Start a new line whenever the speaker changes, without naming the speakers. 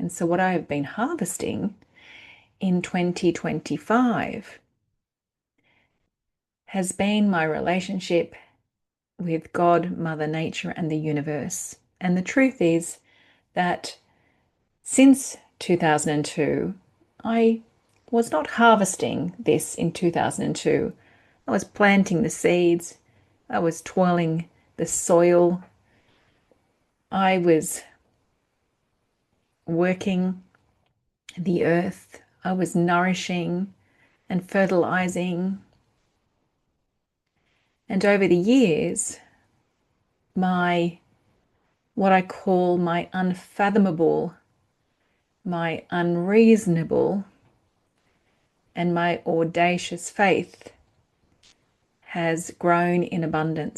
And so what I have been harvesting in 2025 has been my relationship with God, Mother Nature, and the universe. And the truth is that since 2002, I was not harvesting this in 2002. I was planting the seeds, I was toiling the soil, I was working the earth, I was nourishing and fertilizing. And over the years, what I call my unfathomable, my unreasonable, and my audacious faith has grown in abundance.